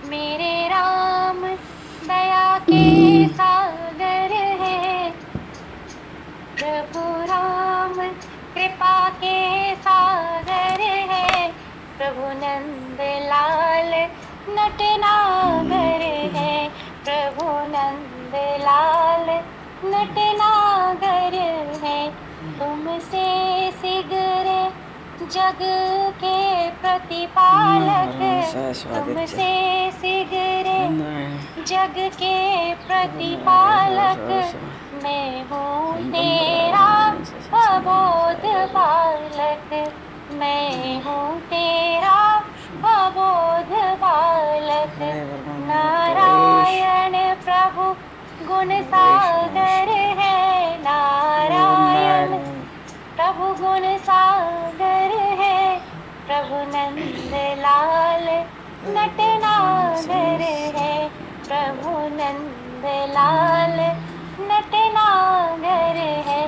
मेरे राम दया के सागर है, प्रभु राम कृपा के सागर है, प्रभु नंद लाल नटनागर है, प्रभु नंद लाल नटनागर है। तुमसे सिगरे जग के प्रतिपालक, तुमसे सिगरे जग के प्रतिपालक, मैं हूँ तेरा अबोध बालक, मैं हूँ तेरा अबोध बालक। नारायण प्रभु गुण सागर है, नारायण प्रभु गुण सागर है, प्रभु नंद लाल नटनागर है, प्रभु नंद लाल नटनागर है।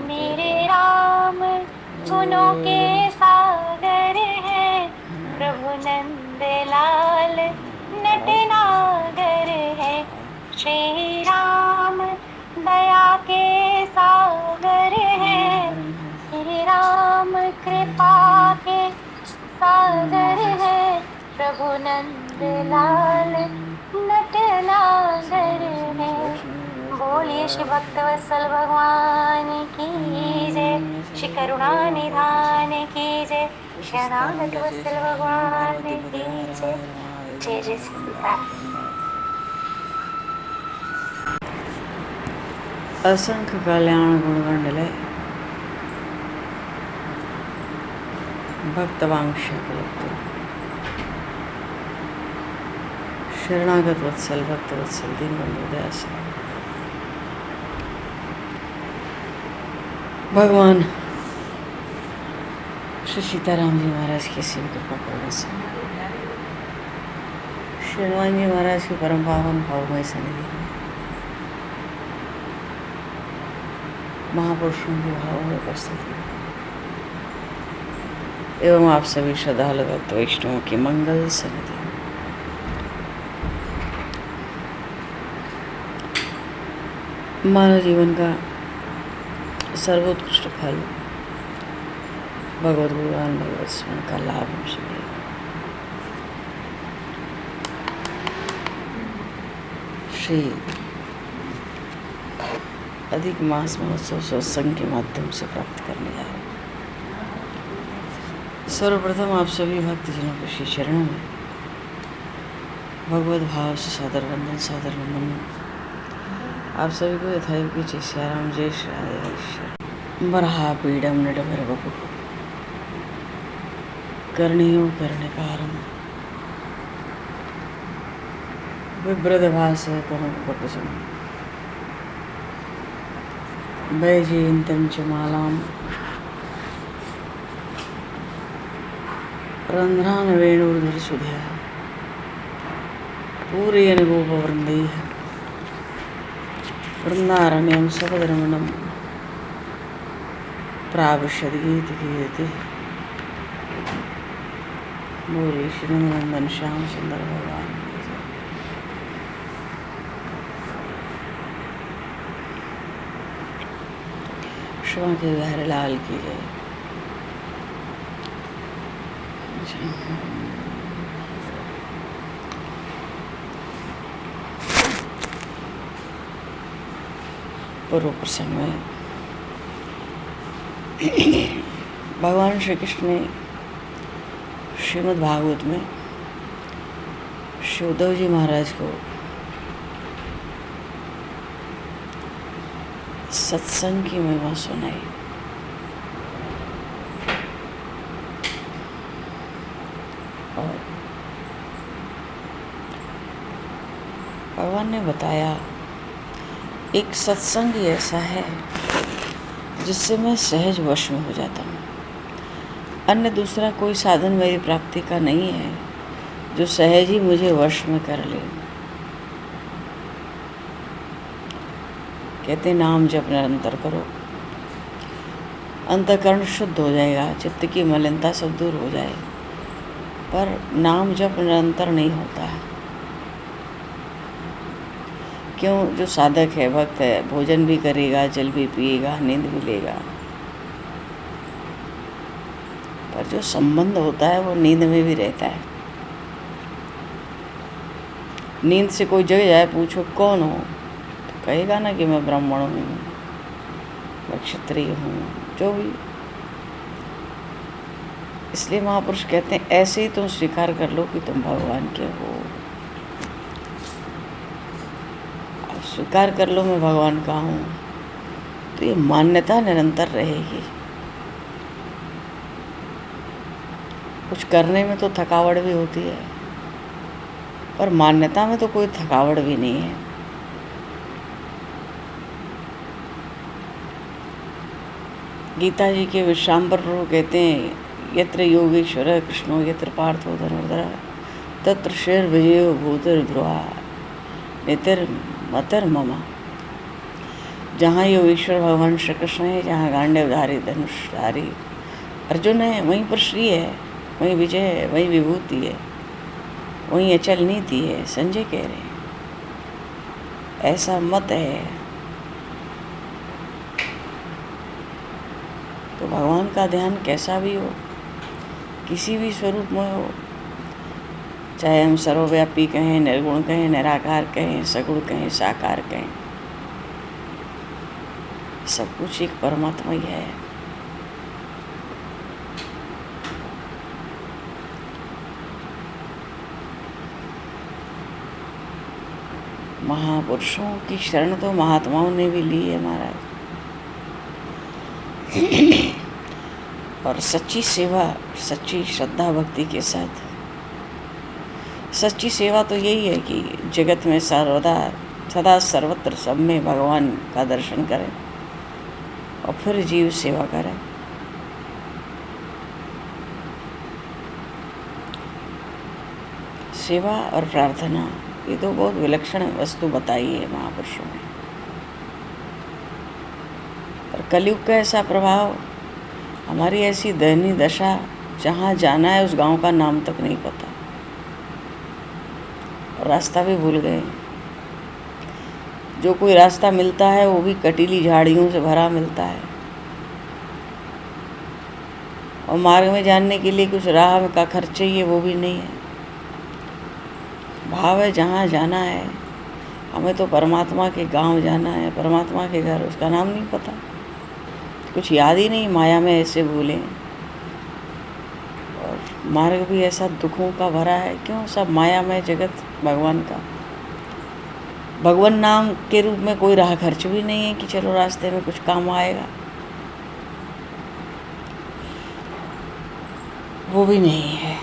मेरे राम गुणों के सागर है, प्रभु नंद लाल नटनागर है। श्री राम दया के सागर है, श्री राम कृपा के सागर है, प्रभु नंद लाल नटनागर है। बोलिए श्री भक्तवत्सल भगवान की जय, श्री करुणा निधान की जय, श्री अनागत वत्सल भगवान की जय। जय जय सीताराम। असंख्य कल्याण गुणगंडले भक्तवांश शरणागत वत्सल भक्त वत्सल दीनबंधु दयास भगवान श्री सीताराम जी महाराज की सीम कृपा करने से श्री हनुमान जी महाराज की परम पावन भावमय सन्निधि में महापुरुषों की भावमय उपस्थिति एवं आप सभी श्रद्धालु भक्त वैष्णवों की मंगल सन्निधि मानव जीवन का सर्वोत्कृष्ट फल भगवत गुणगान भगवत स्मरण का लाभ हम सभी श्री अधिक मास महोत्सव सत्संग के माध्यम से प्राप्त करने जा रहे हैं। सर्वप्रथम आप सभी भक्तजनों के श्री चरणों में भगवत भाव से सादर वंदन आप सभी को यथायोग्य जय सियाराम जय श्री राधेश्वर बरहा पीडम नडभर बपु कर्णियों कर्णिकारम विभ्रद भास कनकपटसम वैजयन्तं च मालां रन्ध्रान् वेणुर्धरसुधया पूरयन् गोपवृन्दैः वृन्दारण्यं सपदरमणं प्राविशद्गीतिगीयते। बोले श्री नंदन श्याम सुंदर भगवान की जय। श्याम के बिहारी लाल की जय। पूर्व प्रसंग में भगवान श्री कृष्ण ने श्रीमद् भागवत में श्री उद्धव जी महाराज को सत्संग की महिमा सुनाई। और भगवान ने बताया एक सत्संग ऐसा है जिससे मैं सहज वश में हो जाता हूँ। अन्य दूसरा कोई साधन मेरी प्राप्ति का नहीं है जो सहज ही मुझे वश में कर ले। कहते नाम जप निरंतर करो, अंतःकरण शुद्ध हो जाएगा, चित्त की मलिनता सब दूर हो जाए। पर नाम जप निरंतर नहीं होता है। क्यों? जो साधक है, भक्त है, भोजन भी करेगा, जल भी पिएगा, नींद भी लेगा, पर जो संबंध होता है वो नींद में भी रहता है। नींद से कोई जग जाए, पूछो कौन हो, तो कहेगा ना कि मैं ब्राह्मण हूँ, मैं क्षत्रिय हूँ, जो भी। इसलिए महापुरुष कहते हैं ऐसे ही तुम स्वीकार कर लो कि तुम भगवान के हो। अब स्वीकार कर लो मैं भगवान का हूँ, तो ये मान्यता निरंतर रहेगी। कुछ करने में तो थकावट भी होती है, पर मान्यता में तो कोई थकावट भी नहीं है। गीता जी के विश्वामित्र प्रभु कहते हैं, यत्र योगेश्वर कृष्णो यत्र पार्थो धनुर्धर तत्र शेर विजयो भूतिर ध्रुवा नितिर्मतर मम। जहाँ योगेश्वर भगवान श्री कृष्ण है, जहाँ गांडीवधारी धनुषधारी अर्जुन है, वहीं पर श्री है, वहीं विजय है, वहीं विभूति है, वहीं अचल नीति है। संजय कह रहे हैं ऐसा मत है। तो भगवान का ध्यान कैसा भी हो, किसी भी स्वरूप में हो, चाहे हम सर्वव्यापी कहें, निर्गुण कहें, निराकार कहें, सगुण कहें, साकार कहें, सब कुछ एक परमात्मा ही है। महापुरुषों की शरण तो महात्माओं ने भी ली है महाराज। और सच्ची सेवा, सच्ची श्रद्धा भक्ति के साथ, सच्ची सेवा तो यही है कि जगत में सर्वदा सदा सर्वत्र सब में भगवान का दर्शन करें और फिर जीव सेवा करें। सेवा और प्रार्थना ये तो बहुत विलक्षण वस्तु बताई है महापुरुषों ने। पर कलयुग का ऐसा प्रभाव, हमारी ऐसी दयनीय दशा, जहाँ जाना है उस गांव का नाम तक नहीं पता और रास्ता भी भूल गए। जो कोई रास्ता मिलता है वो भी कटीली झाड़ियों से भरा मिलता है, और मार्ग में जानने के लिए कुछ राह का खर्च चाहिए, वो भी नहीं है। भाव है जहाँ जाना है, हमें तो परमात्मा के गांव जाना है, परमात्मा के घर, उसका नाम नहीं पता, कुछ याद ही नहीं, माया में ऐसे भूले। और मार्ग भी ऐसा दुखों का भरा है, क्यों? सब माया में जगत भगवान का, भगवान नाम के रूप में कोई राह खर्च भी नहीं है कि चलो रास्ते में कुछ काम आएगा, वो भी नहीं है।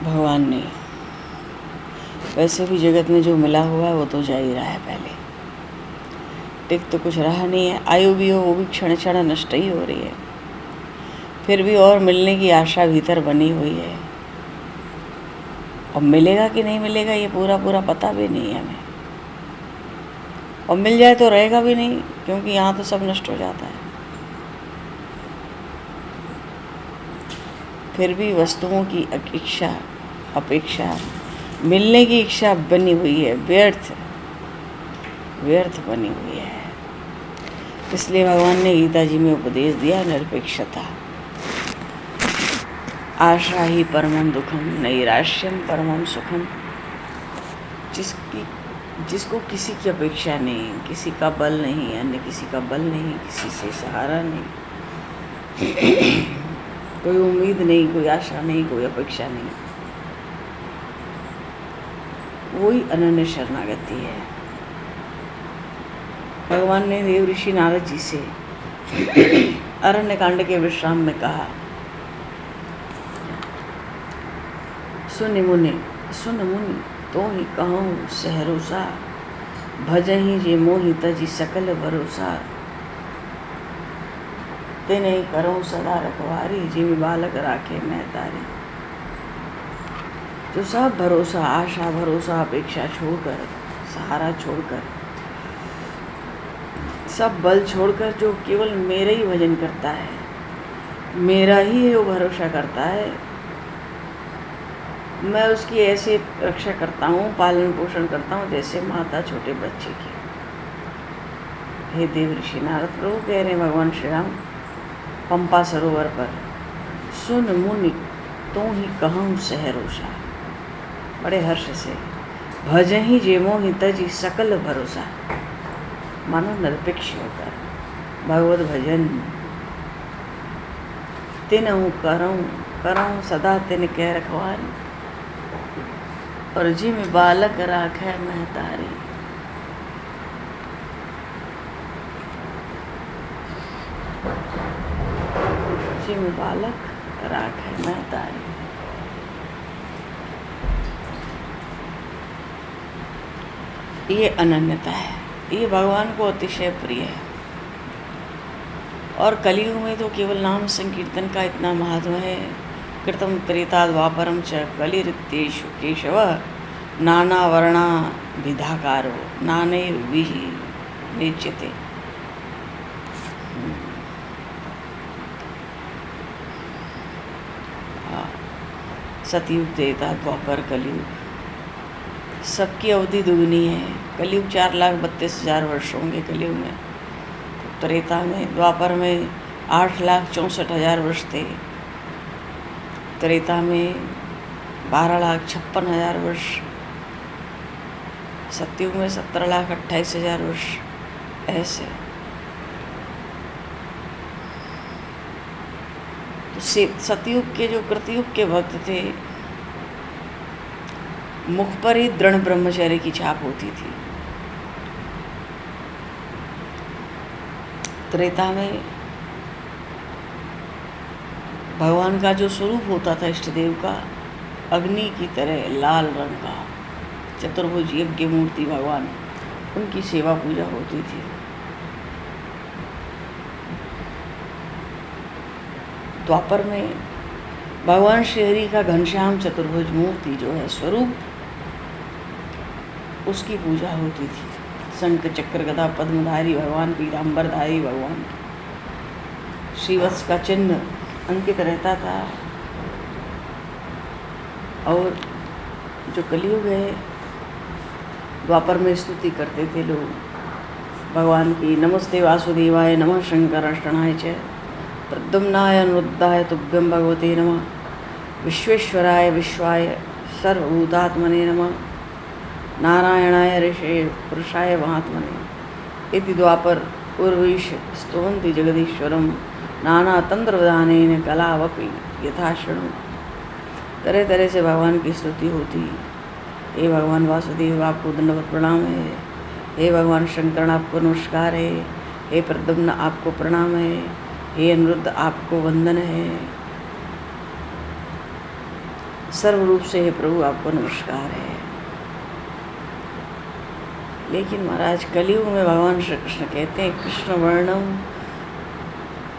भगवान ने वैसे भी जगत में जो मिला हुआ है वो तो जा ही रहा है, पहले टिक तो कुछ रहा नहीं है। आयु भी हो वो भी क्षण क्षण नष्ट ही हो रही है, फिर भी और मिलने की आशा भीतर बनी हुई है। अब मिलेगा कि नहीं मिलेगा ये पूरा पता भी नहीं है हमें, और मिल जाए तो रहेगा भी नहीं, क्योंकि यहाँ तो सब नष्ट हो जाता है। फिर भी वस्तुओं की इच्छा, अपेक्षा, मिलने की इच्छा बनी हुई है, व्यर्थ बनी हुई है। इसलिए भगवान ने गीता जी में उपदेश दिया, निरपेक्षता। आशा ही परमं दुखम नैराश्यम परमं सुखम। जिसको किसी की अपेक्षा नहीं, किसी का बल नहीं, अन्य किसी का बल नहीं, किसी से सहारा नहीं, कोई उम्मीद नहीं, कोई आशा नहीं, कोई अपेक्षा नहीं, वही अनन्य शरणागति है। भगवान ने देव ऋषि नारद जी से अरण्य कांड के विश्राम में कहा, सुन मुनि तो ही कहूँ सहरोसा, भजहि जे मोहि तजी सकल भरोसा, ते नहीं करो सदा रखवारी, जिमि बालक राखे मैं तारी। जो सब भरोसा, आशा, भरोसा, अपेक्षा छोड़कर, सहारा छोड़कर, सब बल छोड़कर जो केवल मेरा ही भजन करता है, मेरा ही वो भरोसा करता है, मैं उसकी ऐसे रक्षा करता हूँ, पालन पोषण करता हूँ जैसे माता छोटे बच्चे की। हे देव ऋषि नारद प्रभु कह रहे हैं भगवान श्री राम पंपा सरोवर पर, सुन मुनि तो ही कहूँ सहरोषा, बड़े हर्ष से, भजहि जेमो ही तजी सकल भरोसा, मानो निरपेक्ष होकर भगवत भजन तिनहु करऊँ सदा तिन कह रखवारी, और जिम बालक राखै महतारी। जिम बालक राखै महतारी। ये अनन्यता है, ये भगवान को अतिशय प्रिय है। और कलयुग में तो केवल नाम संकीर्तन का इतना महत्व है। कृतम त्रेता द्वापरम च कलिरित्येषु केशव नाना वर्णा विधाकारो नाने विहि निज्यते। सतयुग, त्रेता, द्वापर, कलयुग, सबकी अवधि दुगनी है। कलयुग 4,32,000 वर्ष होंगे कलयुग में, तो त्रेता में, द्वापर में 8,64,000 वर्ष थे, त्रेता में 12,56,000 वर्ष, सतयुग में 17,28,000 वर्ष। ऐसे तो सतयुग के जो कृतयुग के भक्त थे, मुख पर ही दृढ़ ब्रह्मचर्य की छाप होती थी। त्रेता में भगवान का जो स्वरूप होता था इष्ट देव का, अग्नि की तरह लाल रंग का चतुर्भुज यज्ञ मूर्ति भगवान, उनकी सेवा पूजा होती थी। द्वापर में भगवान श्री हरि का घनश्याम चतुर्भुज मूर्ति जो है स्वरूप, उसकी पूजा होती थी। शंख चक्र गदा पद्मधारी भगवान, पीताम्बरधारी भगवान, श्रीवत्स का चिन्ह अंकित रहता था। और जो कलयुग है, द्वापर में स्तुति करते थे लोग भगवान की, नमस्ते वासुदेवाय नमः शंकराष्टनाय च प्रद्युम्नाय अनिरुद्धाय तुभ्यं भगवते नमः विश्वेश्वराय विश्वाय सर्वभूतात्मने नमः नारायणाय ऋषे पुरुषाय महात्मने इति द्वापर उर्वीश स्तुवन्ति जगदीश्वरम नाना तंत्रविधानेन कलावपि यथा शृणु। तरह तरह से भगवान की स्तुति होती। हे भगवान वासुदेव, आपको दंडवत प्रणाम है। हे भगवान शंकर, आपको नमस्कार है। हे प्रद्युम्न, आपको प्रणाम है। हे अनिरुद्ध, आपको वंदन है। सर्वरूप से हे प्रभु, आपको नमस्कार है। लेकिन महाराज कलयुग में भगवान श्री कृष्ण कहते हैं, कृष्ण वर्णम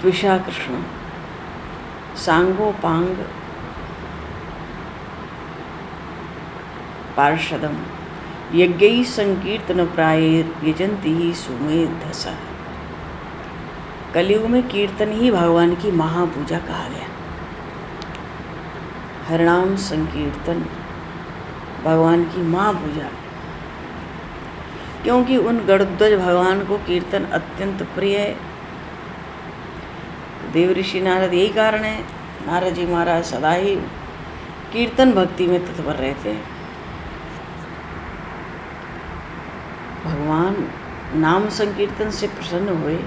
त्विषा कृष्ण सांगोपांग पार्षदम यज्ञ संकीर्तन प्रायर यजंती ही सुमेधसा। कलयुग में कीर्तन ही भगवान की महापूजा कहा गया। हरिनाम संकीर्तन भगवान की महापूजा, क्योंकि उन गरुड़ध्वज भगवान को कीर्तन अत्यंत प्रिय है। देव ऋषि नारद, यही कारण है नारद जी महाराज सदा ही कीर्तन भक्ति में तत्पर रहते हैं। भगवान नाम संकीर्तन से प्रसन्न हुए,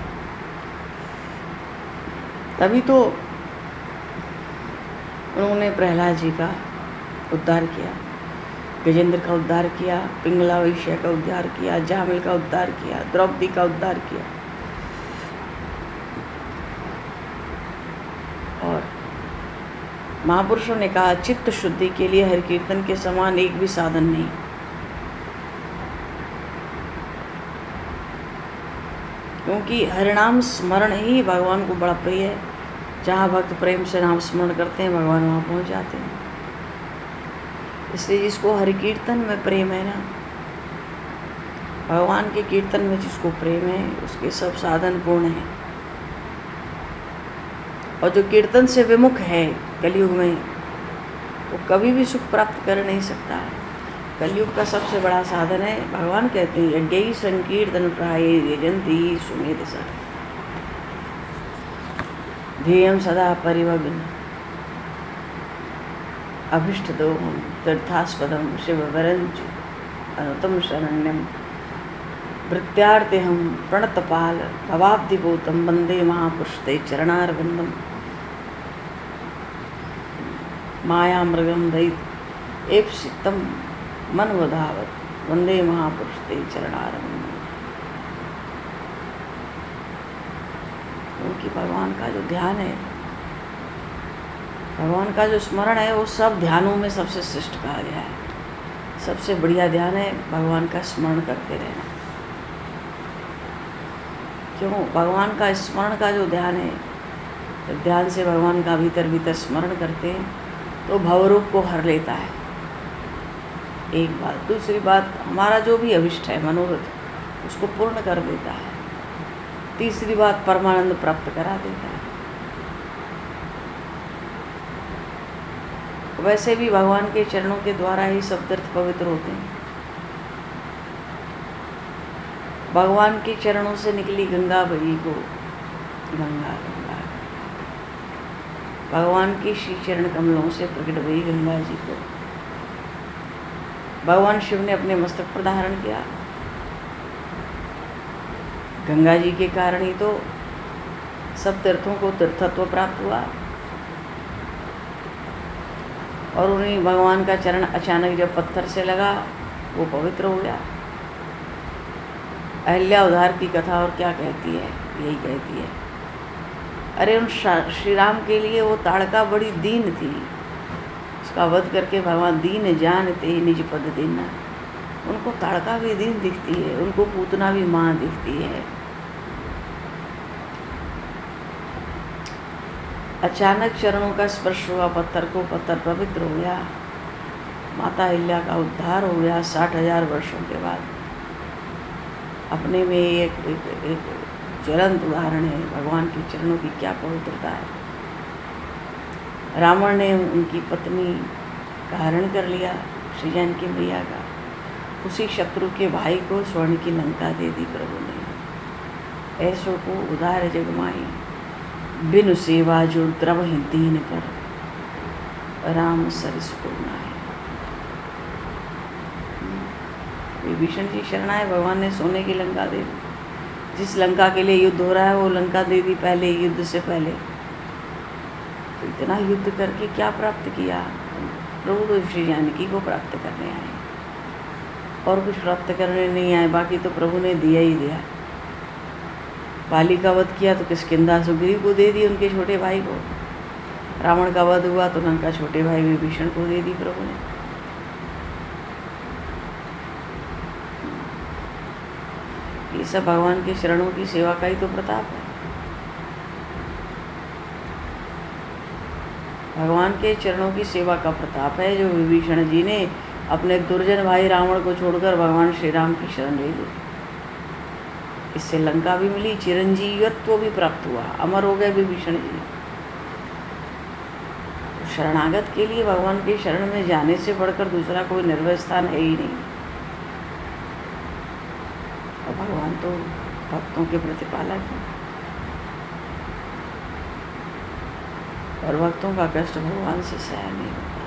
तभी तो उन्होंने प्रहलाद जी का उद्धार किया, गजेंद्र का उद्धार किया, पिंगला वैश्य का उद्धार किया, जामिल का उद्धार किया, द्रौपदी का उद्धार किया। और महापुरुषों ने कहा, चित्त शुद्धि के लिए हरि कीर्तन के समान एक भी साधन नहीं। क्योंकि हरिनाम स्मरण ही भगवान को बड़ा प्रिय है। जहाँ भक्त प्रेम से नाम स्मरण करते हैं, भगवान वहाँ पहुँच जाते हैं। इसलिए जिसको हरि कीर्तन में प्रेम है ना, भगवान के कीर्तन में जिसको प्रेम है, उसके सब साधन पूर्ण हैं। और जो कीर्तन से विमुख है कलयुग में, वो कभी भी सुख प्राप्त कर नहीं सकता है। कलयुग का सबसे बड़ा साधन है, भगवान कहते हैं यज्ञ संकीर्तन प्राय यजंती सुमेध सर ध्येयम सदा परिवग्न अभिष्ट दोहम तीर्थास्पदम शिव वरंच अनुतम शरण्यम वृत्त्यार्थिहम प्रणतपाल भवाब्धिभूतम वंदे महापुरुष ते चरणारविंदम माया मृगम दैत एप्सितम मनवधावत वंदे महापुरुष ते चरणारविंदम। क्योंकि भगवान का जो ध्यान है, भगवान का जो स्मरण है, वो सब ध्यानों में सबसे श्रेष्ठ कहा गया है। सबसे बढ़िया ध्यान है भगवान का स्मरण करते रहना। क्यों? भगवान का स्मरण का जो ध्यान है, जब ध्यान से भगवान का भीतर भीतर स्मरण करते हैं तो भवरूप को हर लेता है। एक बात। दूसरी बात, हमारा जो भी अभिष्ट है मनोरथ, उसको पूर्ण कर देता है। तीसरी बात, परमानंद प्राप्त करा देता है। वैसे भी भगवान के चरणों के द्वारा ही सब तीर्थ पवित्र होते हैं। भगवान के चरणों से निकली गंगा बही को गंगा गंगा, भगवान की श्री चरण कमलों से प्रकट हुई गंगा जी को भगवान शिव ने अपने मस्तक पर धारण किया। गंगा जी के कारण ही तो सब तीर्थों को तीर्थत्व प्राप्त हुआ। और उन्हें भगवान का चरण अचानक जब पत्थर से लगा, वो पवित्र हो गया। अहिल्या उद्धार की कथा और क्या कहती है? यही कहती है, अरे उन श्री राम के लिए वो ताड़का बड़ी दीन थी, उसका वध करके भगवान दीन जानते निज पद देना। उनको ताड़का भी दीन दिखती है, उनको पूतना भी माँ दिखती है। अचानक चरणों का स्पर्श हुआ पत्थर को, पत्थर पवित्र हो गया। माता अहिल्या का उद्धार हो गया 60,000 वर्षों के बाद। अपने में एक ज्वलंत उदाहरण है भगवान के चरणों की क्या पवित्रता है। रावण ने उनकी पत्नी का हरण कर लिया, श्री जानकी मैया का। उसी शत्रु के भाई को स्वर्ण की लंका दे दी प्रभु ने। ऐसों को उदार जगमाई बिनु सेवा जो द्रवहि दीन पर राम सरिस को नाय। विभीषण जी शरणाए, भगवान ने सोने की लंका दे दी। जिस लंका के लिए युद्ध हो रहा है वो लंका दे दी पहले, युद्ध से पहले। तो इतना युद्ध करके क्या प्राप्त किया? प्रभु तो श्री जानकी को प्राप्त करने आए, और कुछ प्राप्त करने नहीं आए। बाकी तो प्रभु ने दिया ही दिया। बाली का वध किया तो किष्किंधा सुग्रीव को दे दी, उनके छोटे भाई को। रावण का वध हुआ तो लंका छोटे भाई विभीषण को दे दी प्रभु ने। ये सब भगवान के शरणों की सेवा का ही तो प्रताप है। भगवान के चरणों की सेवा का प्रताप है जो विभीषण जी ने अपने दुर्जन भाई रावण को छोड़कर भगवान श्री राम की शरण ले ली। इससे लंका भी मिली, चिरंजीवत्व भी प्राप्त हुआ, अमर हो गए विभीषण जी। शरणागत के लिए भगवान के शरण में जाने से बढ़कर दूसरा कोई निर्भय स्थान है ही नहीं। और भगवान तो भक्तों के प्रतिपालक हैं, और भक्तों का कष्ट भगवान से सहन नहीं होता।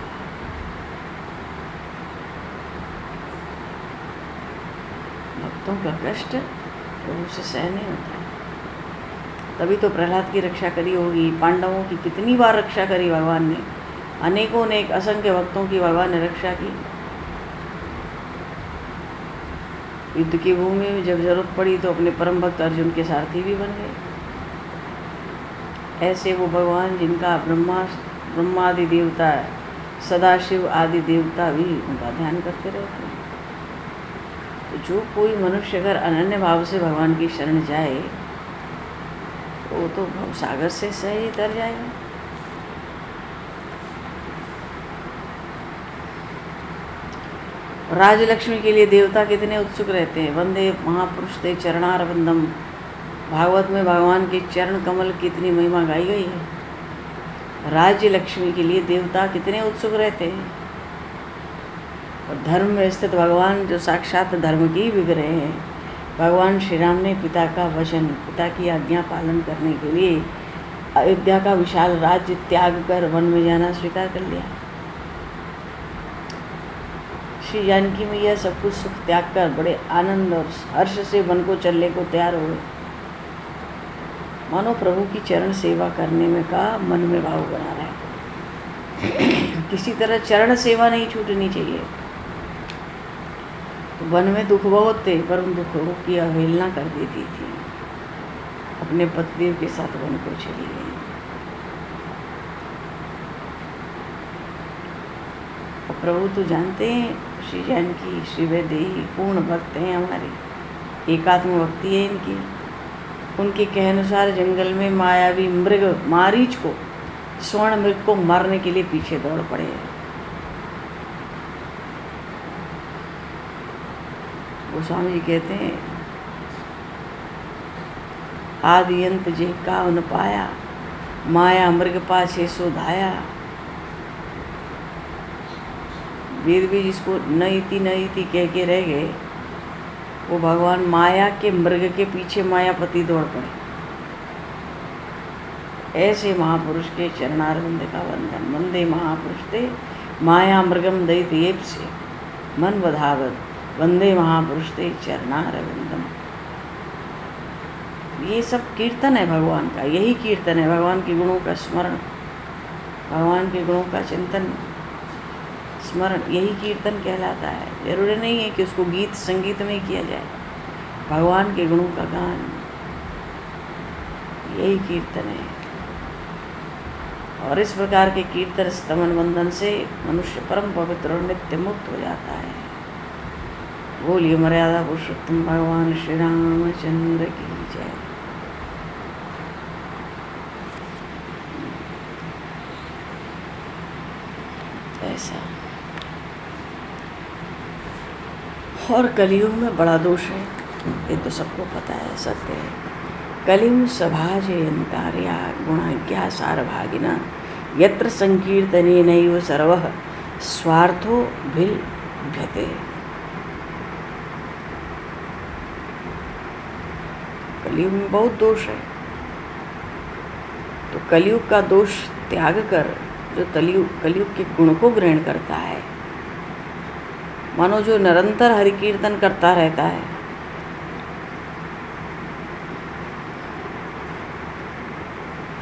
भक्तों का कष्ट प्रभु से सहन नहीं होता। तभी तो प्रहलाद की रक्षा करी होगी, पांडवों की कितनी बार रक्षा करी भगवान ने, अनेकों ने, असंख्य भक्तों की भगवान ने रक्षा की। युद्ध की भूमि में जब जरूरत पड़ी तो अपने परम भक्त अर्जुन के सारथी भी बन गए। ऐसे वो भगवान जिनका ब्रह्मादि देवता, सदाशिव आदि देवता भी उनका ध्यान करते रहते हैं। तो जो कोई मनुष्य अगर अनन्य भाव से भगवान की शरण जाए तो वो तो भवसागर से सहज तर जाएगा। राजलक्ष्मी के लिए देवता कितने उत्सुक रहते हैं। वंदे महापुरुष ते चरणारविंदम। भागवत में भगवान के चरण कमल की इतनी महिमा गाई गई है। राज्य लक्ष्मी के लिए देवता कितने उत्सुक रहते हैं। और धर्म में स्थित भगवान जो साक्षात धर्म की विग्रह हैं, भगवान श्री राम ने पिता का वचन, पिता की आज्ञा पालन करने के लिए अयोध्या का विशाल राज्य त्याग कर वन में जाना स्वीकार कर लिया। श्री जानकी मैया सब कुछ सुख त्याग कर बड़े आनंद और हर्ष से वन को चलने को तैयार हो गए। मानो प्रभु की चरण सेवा करने में का मन में भाव बना रहा है। किसी तरह चरण सेवा नहीं छूटनी चाहिए। तो वन में दुख बहुत थे, पर उन दुखों की अवहेलना कर देती थी। अपने पतिदेव के साथ वन को चली गई। और प्रभु तो जानते हैं, श्री जानकी श्री वैदेही पूर्ण भक्त हैं हमारे, एकात्म भक्ति है इनकी। उनके कहनुसार जंगल में मायावी मृग मारीच को, स्वर्ण मृग को मारने के लिए पीछे दौड़ पड़े। गोस्वामी जी कहते हैं, आदि अंत जे का उन पाया, माया मृग पाछे सो धाया। वेद भी जिसको न इति कह के रह गए, वो भगवान माया के मृग के पीछे मायापति दौड़ पड़े। ऐसे महापुरुष के चरणारविंद का वंदन। वंदे महापुरुष ते माया मृगम दैत्येप से मन बधावत। वंदे महापुरुष ते चरणारविंदम। ये सब कीर्तन है भगवान का, यही कीर्तन है भगवान के गुणों का स्मरण, भगवान के गुणों का चिंतन स्मरण, यही कीर्तन कहलाता है। जरूरी नहीं है कि उसको गीत संगीत में किया जाए। भगवान के गुणों का गान, यही कीर्तन है। और इस प्रकार के कीर्तन स्तमन वंदन से मनुष्य परम पवित्र और नित्य मुक्त हो जाता है। बोलिए मर्यादा पुरुषोत्तम भगवान श्री रामचंद्र की जय। ऐसा। और कलियुग में बड़ा दोष है, ये तो सबको पता है, सत्य है। कलिम सभाजयंतार्या गुणाज्ञा सारभागिना यत्र संकीर्तने नैव सर्वः स्वार्थो भिलभ्यते। कलियुग में बहुत दोष है। तो कलियुग का दोष त्याग कर जो कलियुग के गुण को ग्रहण करता है, मानो जो निरंतर हरि कीर्तन करता रहता है,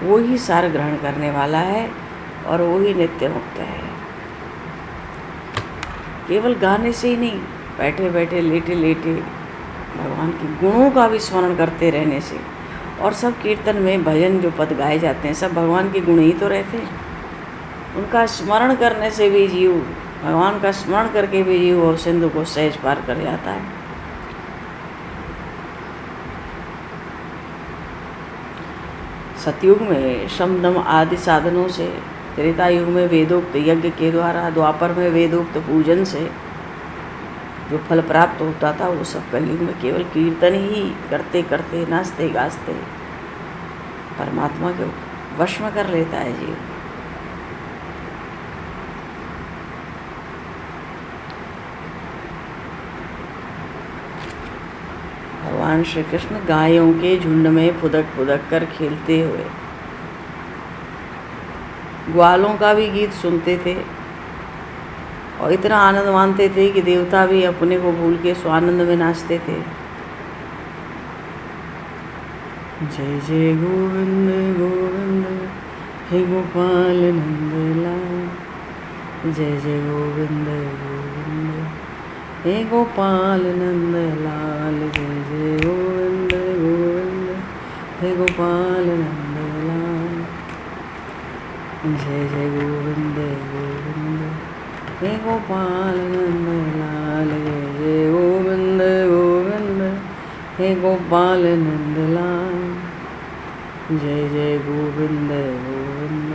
वो ही सार ग्रहण करने वाला है और वो ही नित्य मुक्त है। केवल गाने से ही नहीं, बैठे बैठे लेटे लेटे भगवान के गुणों का भी स्मरण करते रहने से। और सब कीर्तन में भजन जो पद गाए जाते हैं, सब भगवान के गुण ही तो रहते हैं। उनका स्मरण करने से भी जीव, भगवान का स्मरण करके भी जीव और सिंधु को सहज पार कर जाता है। सतयुग में शम दम आदि साधनों से, त्रेता युग में वेदोक्त यज्ञ के द्वारा, द्वापर में वेदोक्त पूजन से जो फल प्राप्त होता था, वो सब कलयुग में केवल कीर्तन ही करते करते, नाचते गाजते परमात्मा के वश में कर लेता है जीव। भगवान श्री कृष्ण गायों के झुंड में फुदक फुदक कर खेलते हुए ग्वालों का भी गीत सुनते थे और इतना आनंद मानते थे कि देवता भी अपने को भूल के स्वानंद में नाचते थे। जय जय गोविंद गोविंद हे गोपाल नंदलाल, जय जय गोविंद गोविंद हे गोपाल नंदलाल, जय जय गोविंद गोविंद हे गोपाल नंदलाल, जय जय गोविंद गोविंद हे गोपाल नंदलाल, जय जय गोविंद गोविंद हे गोपाल नंदलाल, जय जय गोविंद गोविंद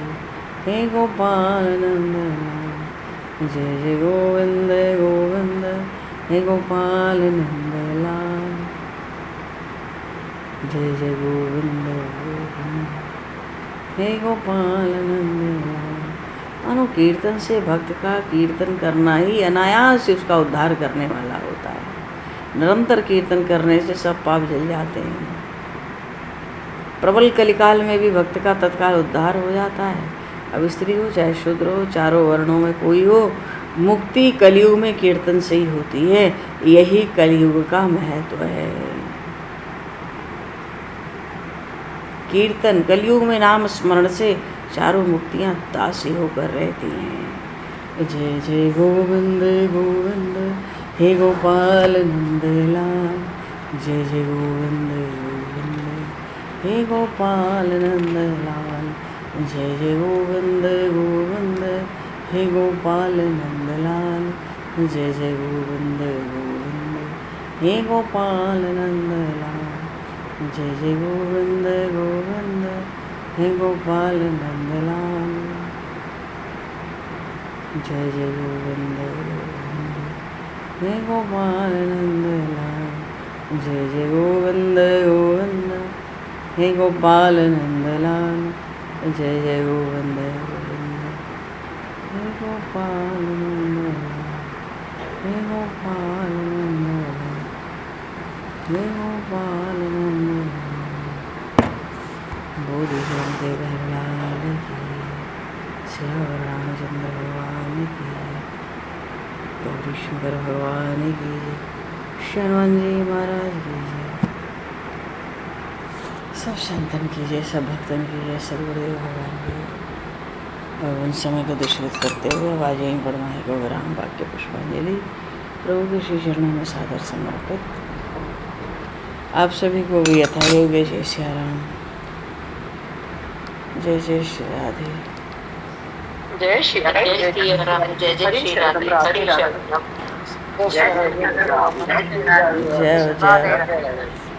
हे गोपाल नंदलाल, जय जय गोविंद गोविंद हे गोपाल नंदलाल, जय जय गोविंद गोविंद, हे गोपाल नंदलाल। मानो कीर्तन से भक्त का कीर्तन करना ही अनायास से उसका उद्धार करने वाला होता है। निरंतर कीर्तन करने से सब पाप जल जाते हैं। प्रबल कलिकाल में भी भक्त का तत्काल उद्धार हो जाता है। अब स्त्री हो चाहे शूद्र हो, चारों वर्णों में कोई हो, मुक्ति कलयुग में कीर्तन से ही होती है। यही कलयुग का महत्व है। कीर्तन कलयुग में नाम स्मरण से चारों मुक्तियां दासी होकर रहती हैं। जय जय गोविंद गोविंद, हे गोपाल नंदलाल, जय जय गोविंद गोविंद, हे गोपाल नंदलाल, जय जय गोविंद गोविंद, हे गोपाल नंदलाल, जय जय गोविंद गोविंद, हे गोपाल नंदलाल, जय जय गोविंद गोविंद, हे गोपाल नंदलाल, जय जय गोविंद गोविंद, हे गोपाल नंदलाल, जय जय गोविंद गोविंद, हे गोपाल नंदलाल, जय जय गोविंद गोविंद, हे गोपाल नंदलाल, हे गोपाल नंदलाल, हे गोपाल नंदलाल। बोधि के बहलाल की, श्याम रामचंद्र भगवान की, गौरी शंकर भगवान की, हनुमान जी महाराज की जय। सब संतन की जय, सब भक्तन की जय, सदगुरुदेव भगवान की। और उन समय को दूषित करते हुए आवाज यहीं बढ़वाएं को विराम वाक्य पुष्पांजलि प्रभु के श्री चरणों में सादर समर्पित। आप सभी को भी यथायोग जय श्री राम, जय जय श्री राधे, जय श्री राम, जय श्री राम, जय जय श्री राधे, हरि राम, जय श्री राम, जय जय।